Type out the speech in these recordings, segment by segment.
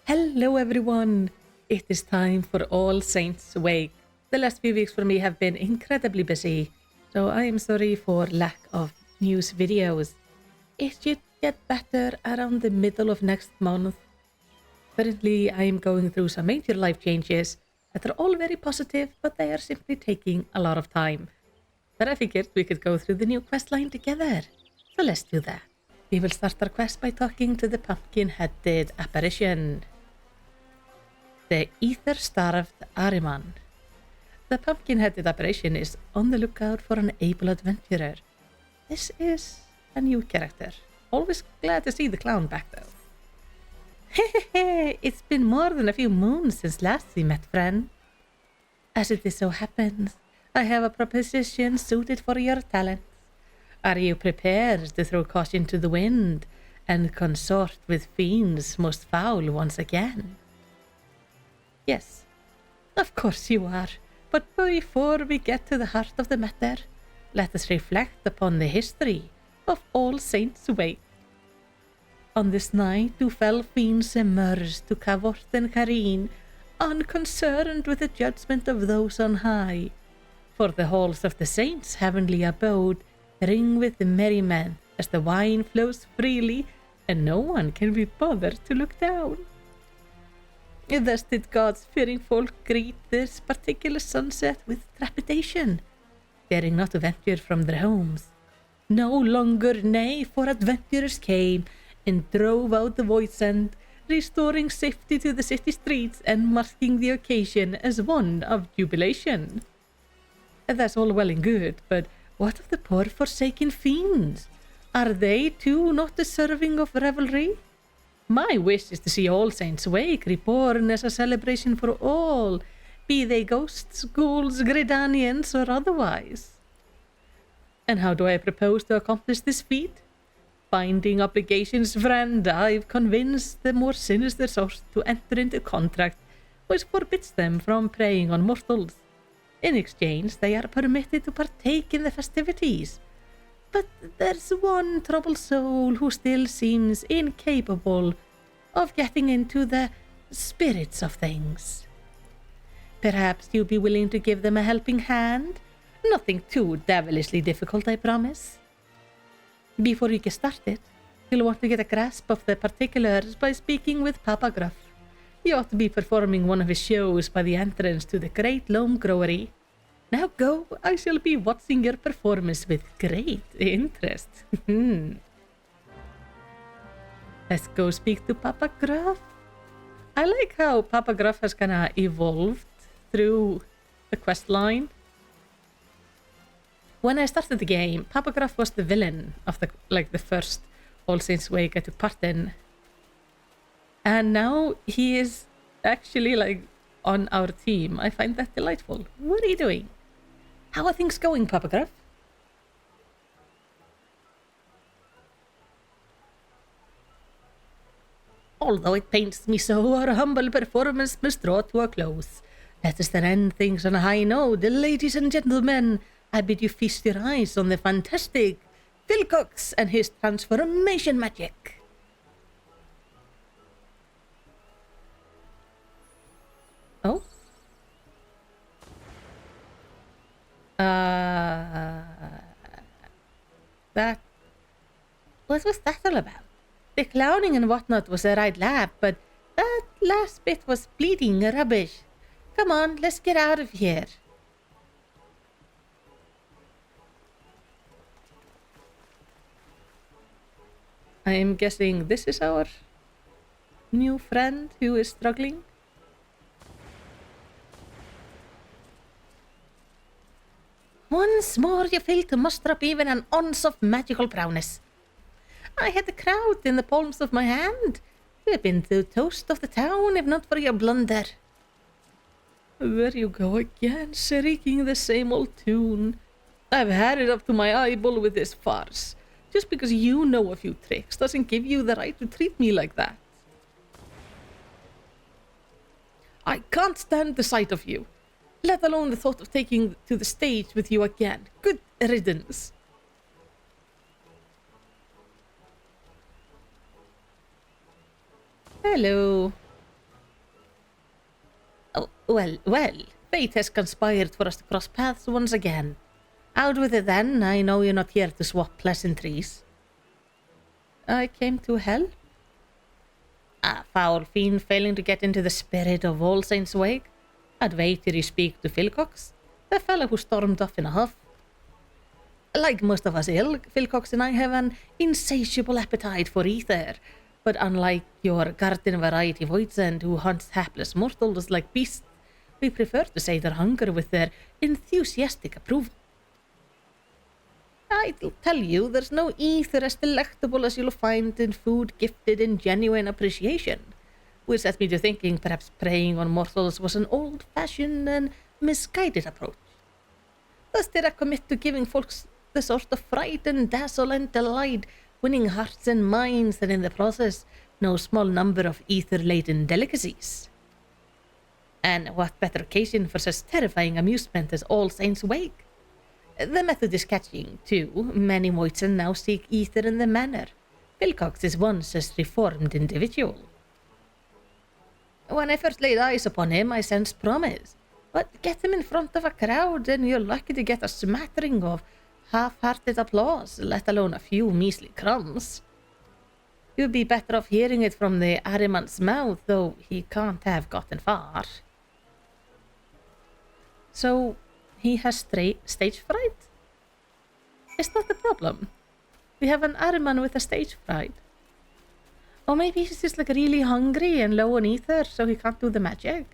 Hello everyone! It is time for All Sain'ts Wake. The last few weeks for me have been incredibly busy, so I am sorry for lack of news videos. It should get better around the middle of next month. Currently, I am going through some major life changes that are all very positive, but they are simply taking a lot of time. But I figured we could go through the new quest line together, so let's do that. We will start our quest by talking to the pumpkin-headed apparition, the ether-starved Ahriman. The pumpkin-headed apparition is on the lookout for an able adventurer. This is a new character. Always glad to see the clown back though. Hehehe, it's been more than a few moons since last we met, friend. As it so happens, I have a proposition suited for your talents. Are you prepared to throw caution to the wind and consort with fiends most foul once again? Yes, of course you are. But before we get to the heart of the matter, let us reflect upon the history of All Sain'ts Wake. On this night, two fell fiends emerged to cavort and careen, unconcerned with the judgment of those on high. For the halls of the saints' heavenly abode ring with merriment as the wine flows freely, and no one can be bothered to look down. Thus did God's fearing folk greet this particular sunset with trepidation, daring not to venture from their homes. No longer nay, for adventurers came and drove out the voidsend, restoring safety to the city streets and marking the occasion as one of jubilation. That's all well and good, but what of the poor forsaken fiends? Are they too not deserving of revelry? My wish is to see All Sain'ts Wake reborn as a celebration for all, be they ghosts, ghouls, Gridanians, or otherwise. And how do I propose to accomplish this feat? Binding obligations, friend, I've convinced the more sinister souls to enter into contract which forbids them from preying on mortals. In exchange, they are permitted to partake in the festivities. But there's one troubled soul who still seems incapable of getting into the spirits of things. Perhaps you'd be willing to give them a helping hand? Nothing too devilishly difficult, I promise. Before you get started, you'll want to get a grasp of the particulars by speaking with Papa Gruff. He ought to be performing one of his shows by the entrance to the Great Loam Growery. Now go, I shall be watching your performance with great interest. Let's go speak to Papa Gruff. I like how Papa Gruff has kind of evolved through the quest line. When I started the game, Papa Gruff was the villain of the first All Sain'ts Wake I took part in. And now he is actually on our team. I find that delightful. What are you doing? How are things going, Papa Gruff? Although it pains me so, our humble performance must draw to a close. Let us then end things on a high note. Ladies and gentlemen, I bid you feast your eyes on the fantastic Phil Cox and his transformation magic. Oh? What was that all about? The clowning and whatnot was a right laugh, but that last bit was bleeding rubbish. Come on, let's get out of here. I am guessing this is our new friend who is struggling. Once more you fail to muster up even an ounce of magical prowess. I had the crowd in the palms of my hand. You have been the toast of the town, if not for your blunder. There you go again, shrieking the same old tune. I've had it up to my eyeball with this farce. Just because you know a few tricks doesn't give you the right to treat me like that. I can't stand the sight of you, let alone the thought of taking to the stage with you again. Good riddance. Hello. Oh, well, fate has conspired for us to cross paths once again. Out with it then, I know you're not here to swap pleasantries. I came to help. A foul fiend failing to get into the spirit of All Sain'ts Wake. I'd wait till you speak to Philcox, the fellow who stormed off in a huff. Like most of us Philcox and I have an insatiable appetite for ether, but unlike your garden variety voidsend who hunts hapless mortals like beasts, we prefer to sate their hunger with their enthusiastic approval. I'll tell you, there's no ether as delectable as you'll find in food gifted in genuine appreciation, which set me to thinking perhaps preying on mortals was an old-fashioned and misguided approach. Thus did I commit to giving folks the sort of fright and dazzle and delight, winning hearts and minds, and in the process, no small number of ether-laden delicacies. And what better occasion for such terrifying amusement as All Sain'ts Wake? The method is catching, too. Many voidsend now seek ether in the manner. Philcox is one such reformed individual. When I first laid eyes upon him, I sensed promise. But get him in front of a crowd, and you're lucky to get a smattering of half-hearted applause, let alone a few measly crumbs. You'd be better off hearing it from the Ahriman's mouth, though he can't have gotten far. So, he has stage fright? Is that the problem? We have an Ahriman with a stage fright. Or maybe he's just like really hungry and low on ether, so he can't do the magic.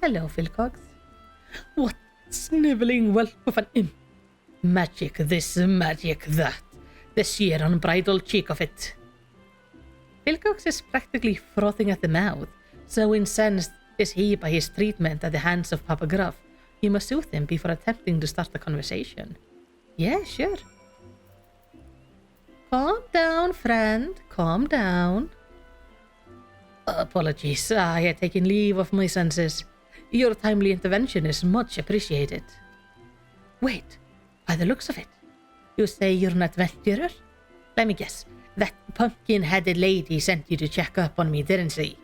Hello, Philcox. What snivelling whelp of an imp. Magic this, magic that. The sheer unbridled cheek of it. Philcox is practically frothing at the mouth, so incensed is he by his treatment at the hands of Papa Gruff. You must soothe him before attempting to start the conversation. Yeah, sure. Calm down, friend. Calm down. Apologies, I had taken leave of my senses. Your timely intervention is much appreciated. Wait, by the looks of it, you say you're an adventurer? Let me guess, that pumpkin-headed lady sent you to check up on me, didn't she?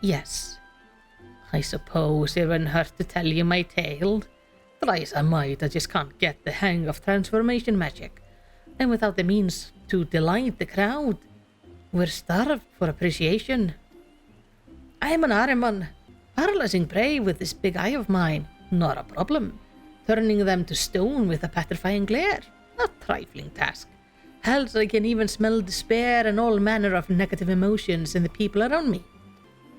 Yes. I suppose it wouldn't hurt to tell you my tale. Try as I might, I just can't get the hang of transformation magic. And without the means to delight the crowd, we're starved for appreciation. I'm an Ahriman, paralyzing prey with this big eye of mine, not a problem. Turning them to stone with a petrifying glare, a trifling task. Else I can even smell despair and all manner of negative emotions in the people around me.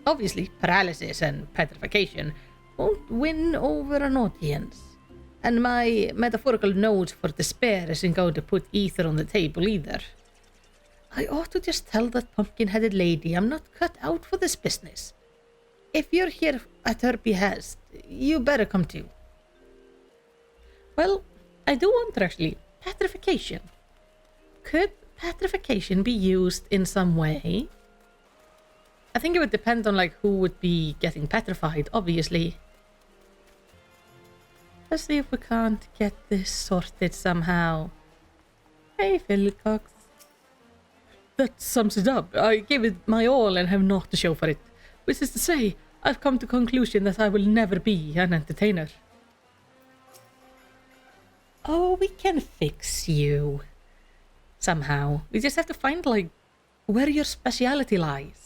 Obviously, paralysis and petrification won't win over an audience. And my metaphorical nose for despair isn't going to put ether on the table either. I ought to just tell that pumpkin-headed lady I'm not cut out for this business. If you're here at her behest, you better come too. Well, I do wonder actually, petrification. Could petrification be used in some way? I think it would depend on like who would be getting petrified, obviously. Let's see if we can't get this sorted somehow. Hey, Philcox. That sums it up. I gave it my all and have naught to show for it. Which is to say, I've come to the conclusion that I will never be an entertainer. Oh, we can fix you. Somehow. We just have to find, like, where your speciality lies.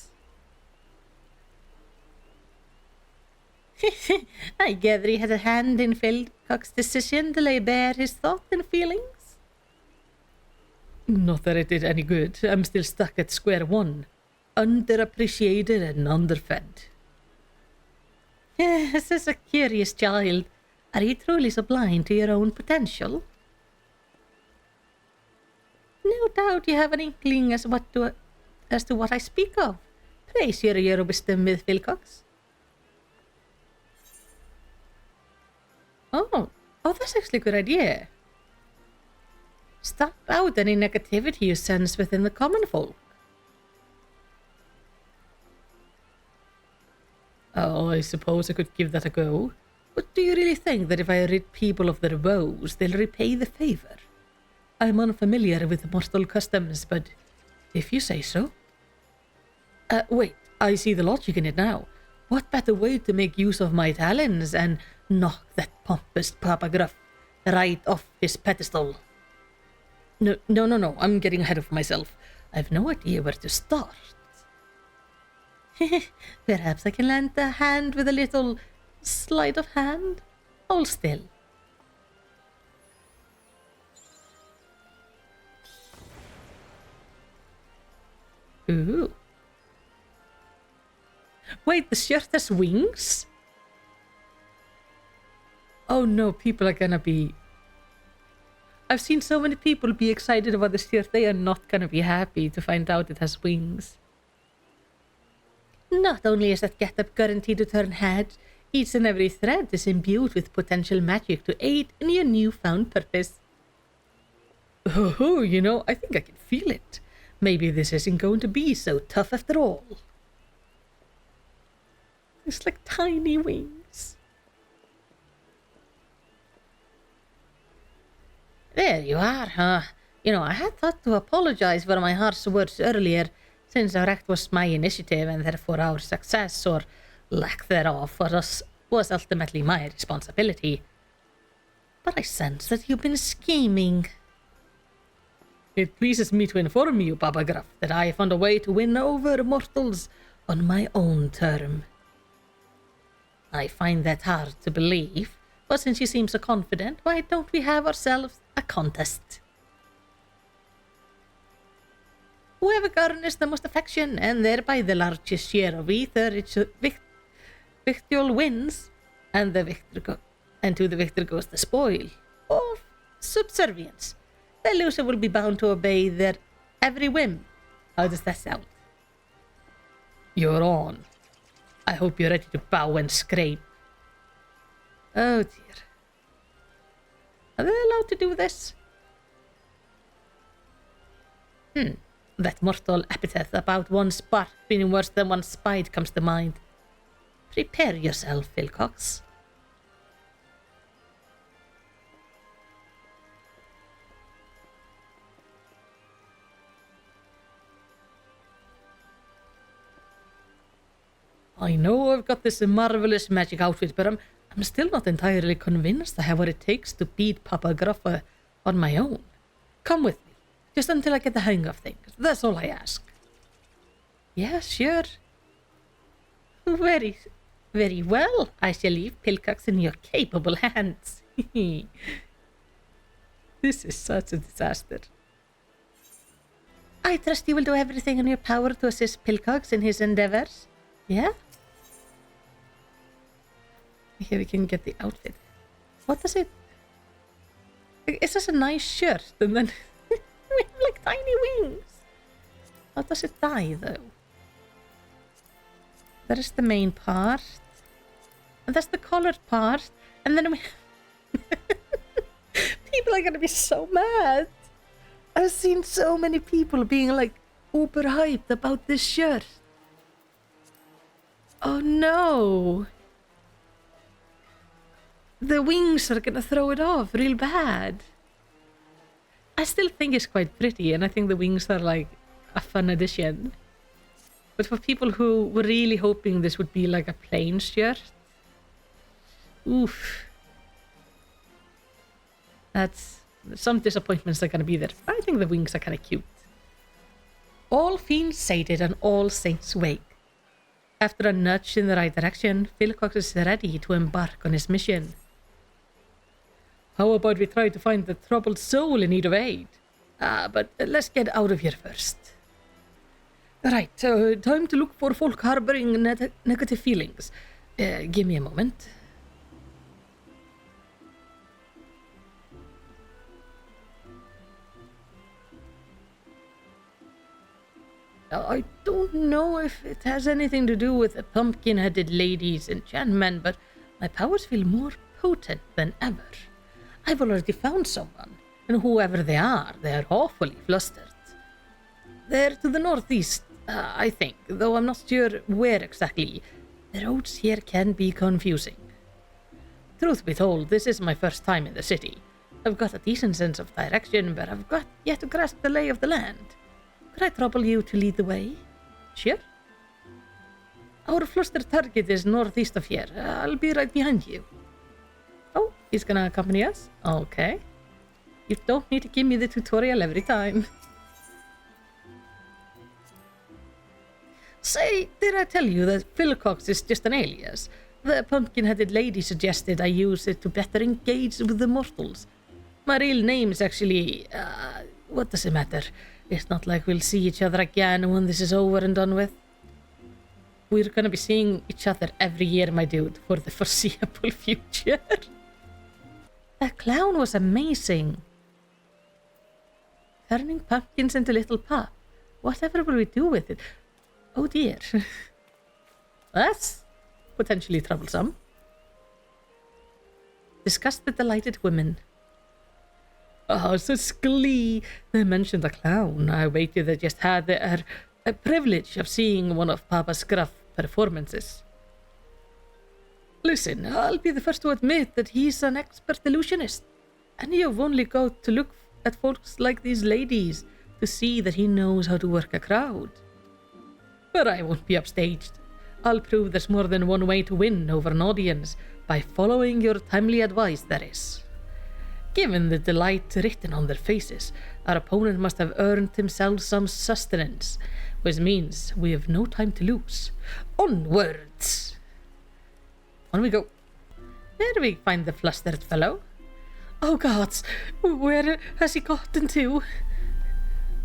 I gather he had a hand in Philcox's decision to lay bare his thoughts and feelings. Not that it did any good. I'm still stuck at square one. Underappreciated and underfed. Yes, as a curious child. Are you truly so blind to your own potential? No doubt you have an inkling as to what I speak of. Pray share your wisdom with Philcox. Oh, that's actually a good idea. Stamp out any negativity you sense within the common folk. Oh, I suppose I could give that a go. But do you really think that if I rid people of their woes, they'll repay the favor? I'm unfamiliar with mortal customs, but if you say so. Wait, I see the logic in it now. What better way to make use of my talents and knock that pompous Papa Gruff right off his pedestal? No, I'm getting ahead of myself. I've no idea where to start. Perhaps I can lend a hand with a little sleight of hand? Hold still. Ooh. Wait, the shirt has wings? Oh no, people are gonna be... I've seen so many people be excited about this shirt. They are not gonna be happy to find out it has wings. Not only is that getup guaranteed to turn heads, each and every thread is imbued with potential magic to aid in your newfound purpose. Oh, you know, I think I can feel it. Maybe this isn't going to be so tough after all. It's like tiny wings. There you are, huh? You know, I had thought to apologize for my harsh words earlier, since our act was my initiative and therefore our success, or lack thereof, was ultimately my responsibility. But I sense that you've been scheming. It pleases me to inform you, Papa Gruff, that I found a way to win over mortals on my own term. I find that hard to believe, but since you seem so confident, why don't we have ourselves a contest? Whoever garners the most affection and thereby the largest share of ether, victual wins, and to the victor goes the spoil of subservience. The loser will be bound to obey their every whim. How does that sound? You're on. I hope you're ready to bow and scrape. Oh dear. Are they allowed to do this? That mortal epithet about one spark being worse than one spite comes to mind. Prepare yourself, Wilcox. I know I've got this marvelous magic outfit, but I'm still not entirely convinced I have what it takes to beat Papa Gruff on my own. Come with me, just until I get the hang of things. That's all I ask. Yeah, sure. Very, very well. I shall leave Pilcox in your capable hands. This is such a disaster. I trust you will do everything in your power to assist Pilcox in his endeavors. Yeah? Here we can get the outfit. What does it... It's just a nice shirt and then we have like tiny wings. How does it die though? That is the main part. And that's the colored part. And then we... People are gonna be so mad. I've seen so many people being like uber hyped about this shirt. Oh no. The wings are gonna throw it off real bad. I still think it's quite pretty, and I think the wings are like a fun addition. But for people who were really hoping this would be like a plain shirt, oof. That's... some disappointments are gonna be there. I think the wings are kind of cute. All fiends sated and all saints wake. After a nudge in the right direction, Wilcox is ready to embark on his mission. How about we try to find the troubled soul in need of aid? But let's get out of here first. Right, time to look for folk harboring negative feelings. Give me a moment. I don't know if it has anything to do with the pumpkin-headed lady's enchantment, but my powers feel more potent than ever. I've already found someone, and whoever they are awfully flustered. They're to the northeast, I think, though I'm not sure where exactly. The roads here can be confusing. Truth be told, this is my first time in the city. I've got a decent sense of direction, but I've got yet to grasp the lay of the land. Could I trouble you to lead the way? Sure. Our Our flustered target is northeast of here. I'll be right behind you. Oh, he's gonna accompany us? Okay. You don't need to give me the tutorial every time. Say, did I tell you that Philcox is just an alias? The pumpkin-headed lady suggested I use it to better engage with the mortals. My real name is actually... what does it matter? It's not like we'll see each other again when this is over and done with. We're gonna be seeing each other every year, my dude, for the foreseeable future. That clown was amazing. Turning pumpkins into little pop. Whatever will we do with it? Oh dear. That's potentially troublesome. Discuss the delighted women. Oh, such glee. They mentioned the clown. I waited. They just had the privilege of seeing one of Papa's gruff performances. Listen, I'll be the first to admit that he's an expert illusionist. And you've only got to look at folks like these ladies to see that he knows how to work a crowd. But I won't be upstaged. I'll prove there's more than one way to win over an audience by following your timely advice, that is. Given the delight written on their faces, our opponent must have earned himself some sustenance, which means we have no time to lose. Onwards! On we go. Where do we find the flustered fellow? Oh gods, where has he gotten to?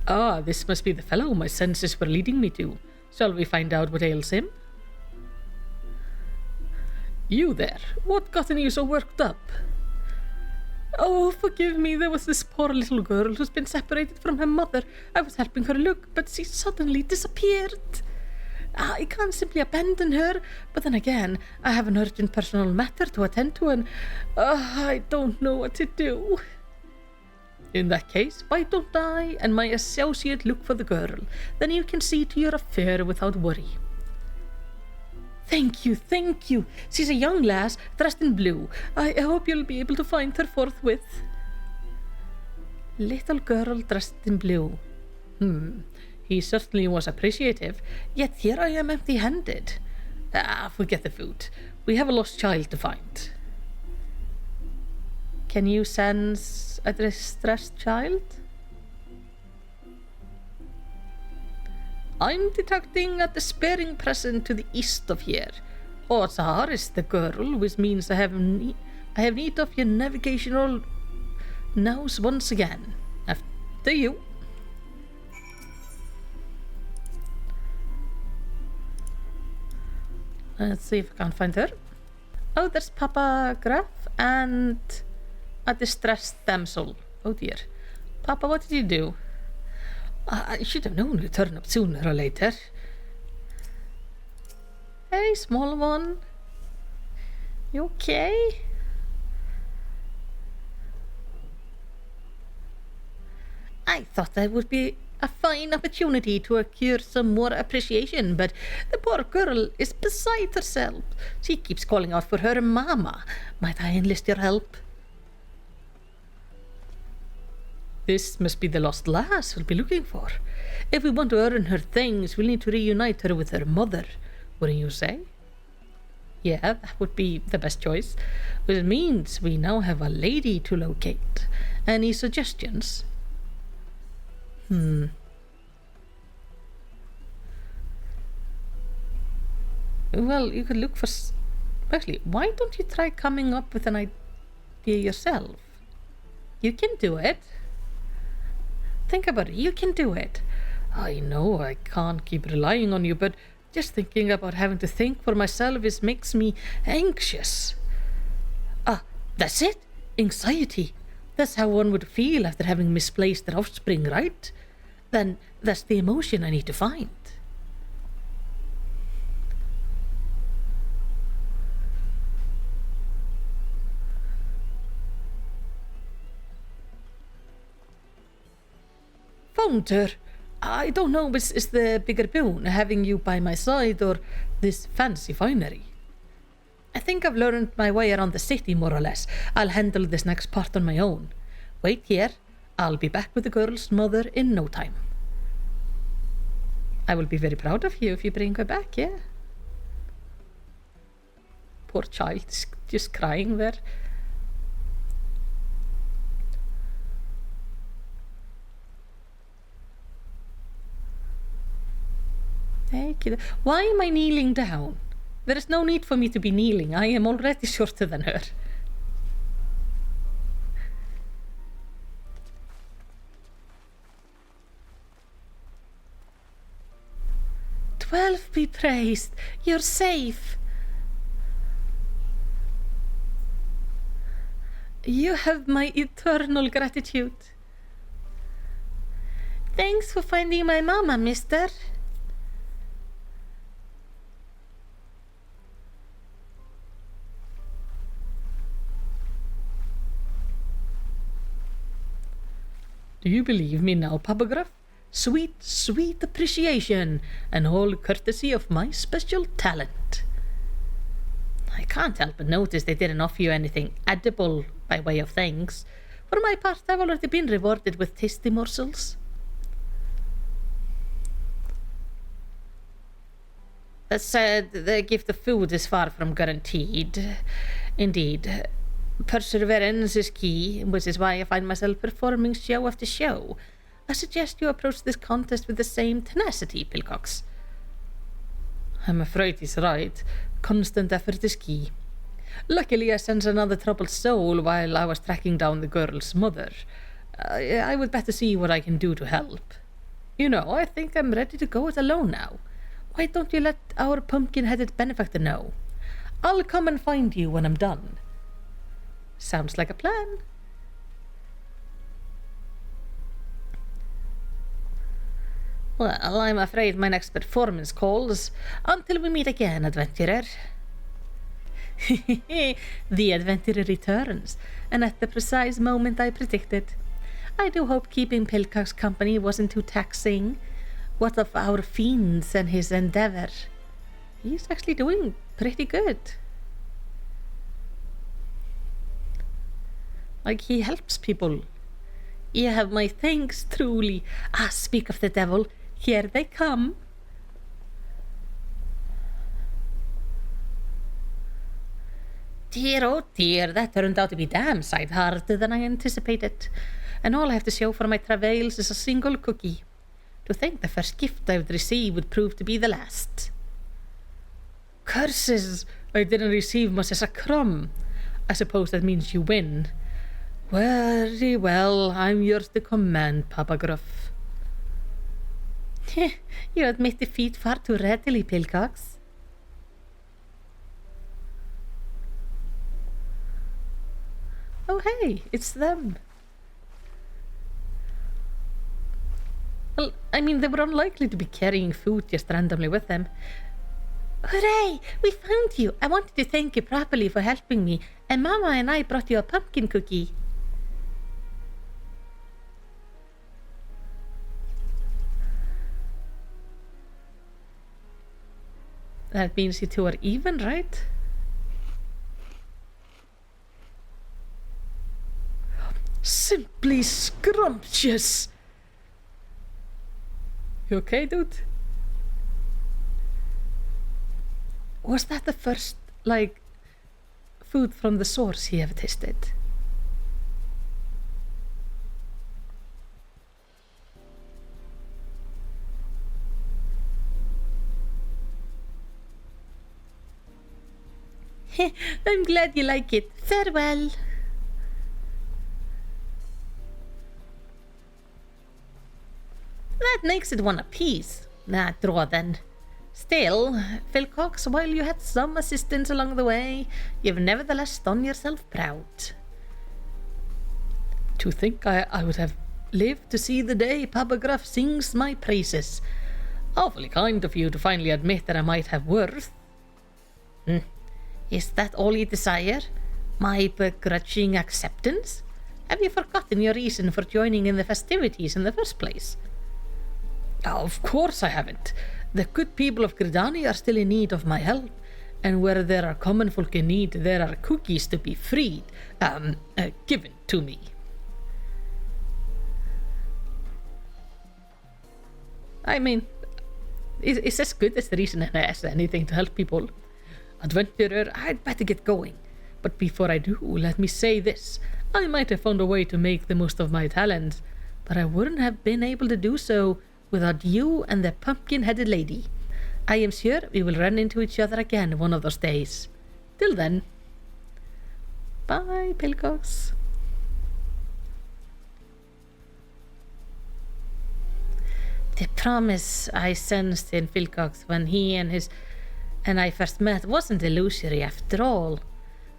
Ah, this must be the fellow my senses were leading me to. Shall we find out what ails him? You there, what gotten you so worked up? Oh, forgive me, there was this poor little girl who's been separated from her mother. I was helping her look, but she suddenly disappeared. I can't simply abandon her, but then again, I have an urgent personal matter to attend to and I don't know what to do. In that case, why don't I and my associate look for the girl? Then you can see to your affair without worry. Thank you, thank you. She's a young lass, dressed in blue. I hope you'll be able to find her forthwith. Little girl dressed in blue. He certainly was appreciative, yet here I am empty-handed. Forget the food. We have a lost child to find. Can you sense a distressed child? I'm detecting a despairing presence to the east of here. Eorzea is the girl, which means I have need of your navigational nous once again. After you. Let's see if I can find her. Oh, there's Papa Graf and a distressed damsel. Oh dear. Papa, what did you do? I should have known you'd turn up sooner or later. Hey, small one. You okay? I thought that would be a fine opportunity to acquire some more appreciation, but the poor girl is beside herself. She keeps calling out for her mama. Might I enlist your help? This must be the lost lass we'll be looking for. If we want to earn her things, we'll need to reunite her with her mother, wouldn't you say? Yeah, that would be the best choice. Which means we now have a lady to locate. Any suggestions? Well, you could look for... Actually, why don't you try coming up with an idea yourself? You can do it. Think about it. You can do it. I know I can't keep relying on you, but just thinking about having to think for myself makes me anxious. That's it. Anxiety. That's how one would feel after having misplaced their offspring, right? Then that's the emotion I need to find. Found her. I don't know which is the bigger boon, having you by my side or this fancy finery. I think I've learned my way around the city more or less. I'll handle this next part on my own. Wait here. I'll be back with the girl's mother in no time. I will be very proud of you if you bring her back, yeah? poor child, just crying there. Why am I kneeling down? There is no need for me to be kneeling. I am already shorter than her. "12 be praised. You're safe. You have my eternal gratitude. Thanks for finding my mama, mister." "Do you believe me now, Papagruff? Sweet, sweet appreciation, and all courtesy of my special talent." I can't help but notice they didn't offer you anything edible by way of thanks. For my part, I've already been rewarded with tasty morsels. That said, the gift of food is far from guaranteed. Indeed, perseverance is key, which is why I find myself performing show after show. I suggest you approach this contest with the same tenacity, Pilcox. I'm afraid he's right. Constant effort is key. Luckily, I sense another troubled soul while I was tracking down the girl's mother. I would better see what I can do to help. You know, I think I'm ready to go it alone now. Why don't you let our pumpkin-headed benefactor know? I'll come and find you when I'm done. Sounds like a plan. Well, I'm afraid my next performance calls. Until we meet again, adventurer. The adventurer returns, and at the precise moment I predicted. I do hope keeping Pilcox company wasn't too taxing. What of our fiends and his endeavor? He's actually doing pretty good. Like, he helps people. You have my thanks, truly. Speak of the devil. Here they come. Dear, oh dear, that turned out to be damn sight harder than I anticipated. And all I have to show for my travails is a single cookie. To think the first gift I would receive would prove to be the last. Curses! I didn't receive much as a crumb. I suppose that means you win. Very well, I'm yours to command, Papagruff. You admit defeat far too readily, Pilcox. Oh hey, it's them. Well, I mean, they were unlikely to be carrying food just randomly with them. Hooray! We found you! I wanted to thank you properly for helping me, and Mama and I brought you a pumpkin cookie. That means you two are even, right? Simply scrumptious! You okay, dude? Was that the first, like, food from the source he ever tasted? I'm glad you like it. Farewell. That makes it one apiece. Draw then. Still, Pilcox, while you had some assistance along the way, you've nevertheless done yourself proud. To think I would have lived to see the day Papagruff sings my praises. Awfully kind of you to finally admit that I might have worth. Is that all you desire? My begrudging acceptance? Have you forgotten your reason for joining in the festivities in the first place? Of course I haven't. The good people of Gridani are still in need of my help, and where there are common folk in need, there are cookies to be freed, given to me. I mean, it's as good as the reason I ask anything to help people. Adventurer, I'd better get going. But before I do, let me say this. I might have found a way to make the most of my talents, but I wouldn't have been able to do so without you and the pumpkin-headed lady. I am sure we will run into each other again one of those days. Till then. Bye, Pilcox. The promise I sensed in Pilcox when he and I first met wasn't illusory after all.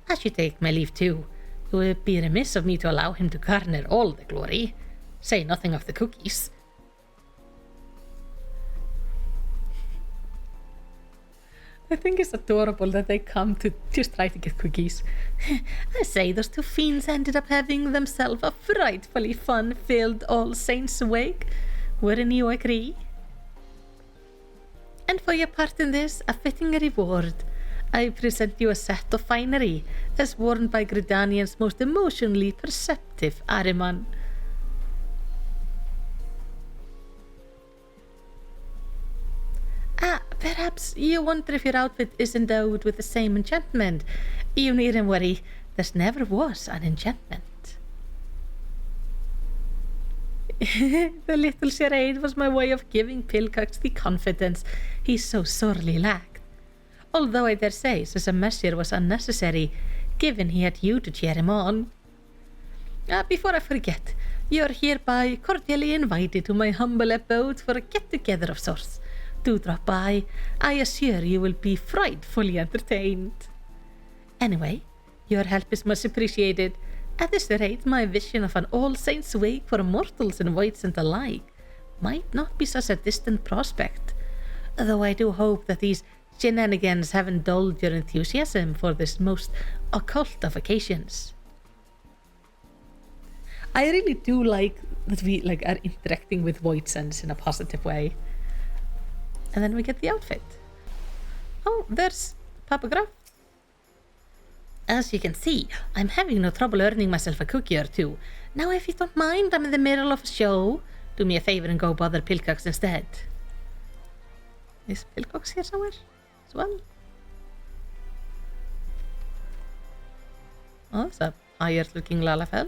I should take my leave too. It would be remiss of me to allow him to garner all the glory. Say nothing of the cookies. I think it's adorable that they come to just try to get cookies. I say those two fiends ended up having themselves a frightfully fun-filled All Sain'ts Wake. Wouldn't you agree? And for your part in this, a fitting reward. I present you a set of finery, as worn by Gridanian's most emotionally perceptive Ahriman. Perhaps you wonder if your outfit is endowed with the same enchantment. You needn't worry, there never was an enchantment. The little charade was my way of giving Pilcox the confidence he so sorely lacked. Although I dare say such a measure was unnecessary, given he had you to cheer him on. Before I forget, you are hereby cordially invited to my humble abode for a get-together of sorts. Do drop by. I assure you will be frightfully entertained. Anyway, your help is much appreciated. At this rate, my vision of an All Sain'ts Wake for mortals and voidsend alike might not be such a distant prospect, though I do hope that these shenanigans haven't dulled your enthusiasm for this most occult of occasions. I really do like that we are interacting with voidsends in a positive way. And then we get the outfit. Oh, there's Papograph. As you can see, I'm having no trouble earning myself a cookie or two. Now, if you don't mind, I'm in the middle of a show. Do me a favor and go bother Pilcox instead. Is Pilcox here somewhere as well? Oh, it's a higher-looking Lalafell.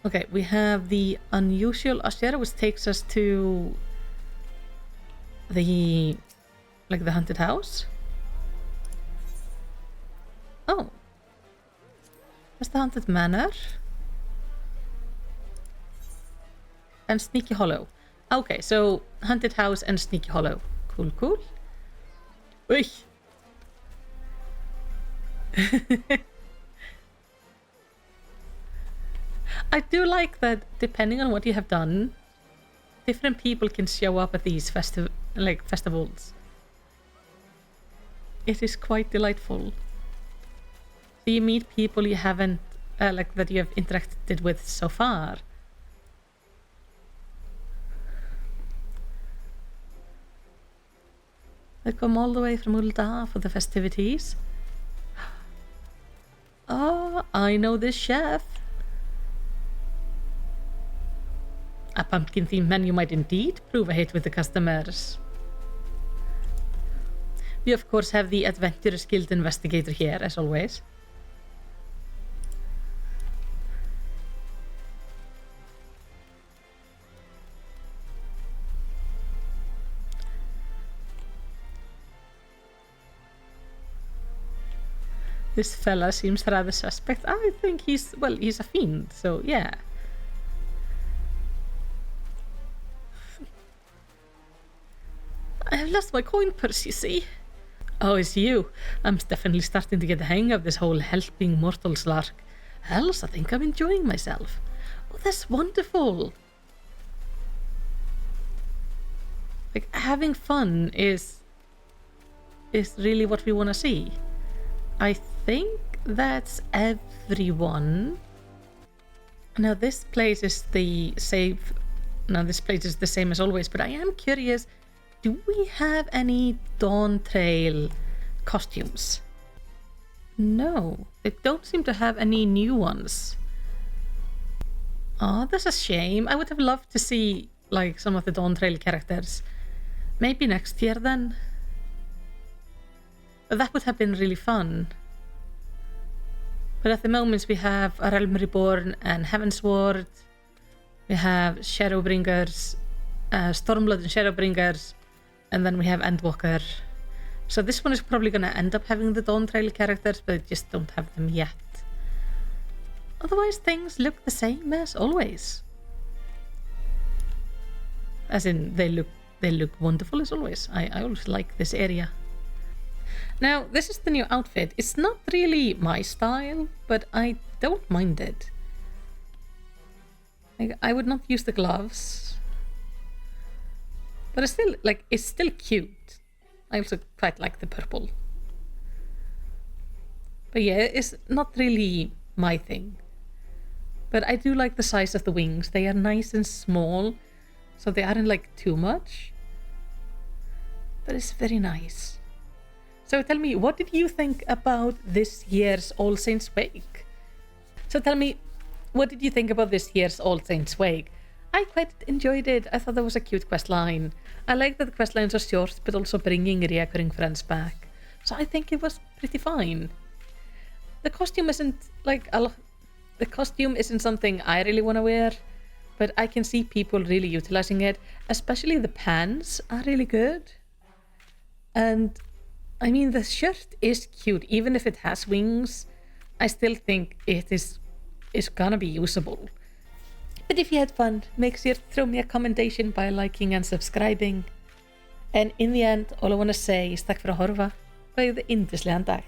Okay, we have the unusual Usher, which takes us to the haunted house. Oh, that's the haunted manor and Sneaky Hollow. Okay, so haunted house and Sneaky Hollow. Cool, cool. Uy. I do like that depending on what you have done, different people can show up at these festivals. It is quite delightful. Do you meet people you haven't, that you have interacted with so far? They come all the way from Ulda for the festivities. Oh, I know this chef. A pumpkin-themed menu might indeed prove a hit with the customers. We of course have the Adventurers Guild investigator here, as always. This fella seems rather suspect. I think he's a fiend, so yeah. I have lost my coin purse, you see. Oh, it's you. I'm definitely starting to get the hang of this whole helping mortals lark. Else, I think I'm enjoying myself. Oh, that's wonderful. Having fun is really what we want to see. I think that's everyone. Now, this place is the same as always, but I am curious. Do we have any Dawn Trail costumes? No, they don't seem to have any new ones. Oh, that's a shame. I would have loved to see some of the Dawn Trail characters. Maybe next year then. That would have been really fun. But at the moment we have A Realm Reborn and Heavensward. We have Shadowbringers, Stormblood and Shadowbringers, and then we have Endwalker. So this one is probably going to end up having the Dawn Trail characters, but I just don't have them yet. Otherwise things look the same as always. As in, they look wonderful as always. I always like this area. Now, this is the new outfit. It's not really my style, but I don't mind it. Like, I would not use the gloves. But it's still cute. I also quite like the purple. But yeah, it's not really my thing. But I do like the size of the wings. They are nice and small, so they aren't like too much. But it's very nice. So tell me, what did you think about this year's All Sain'ts Wake? So tell me, what did you think about this year's All Sain'ts Wake? I quite enjoyed it. I thought that was a cute questline. I like that the questlines are short, but also bringing reoccurring friends back. So I think it was pretty fine. The costume isn't the costume isn't something I really want to wear, but I can see people really utilizing it. Especially the pants are really good. And I mean, the shirt is cute. Even if it has wings, I still think it is gonna be usable. But if you had fun, make sure to throw me a commentation by liking and subscribing. En in the end, all I want to say is tack för att horfa. Hafið yndislegan dag.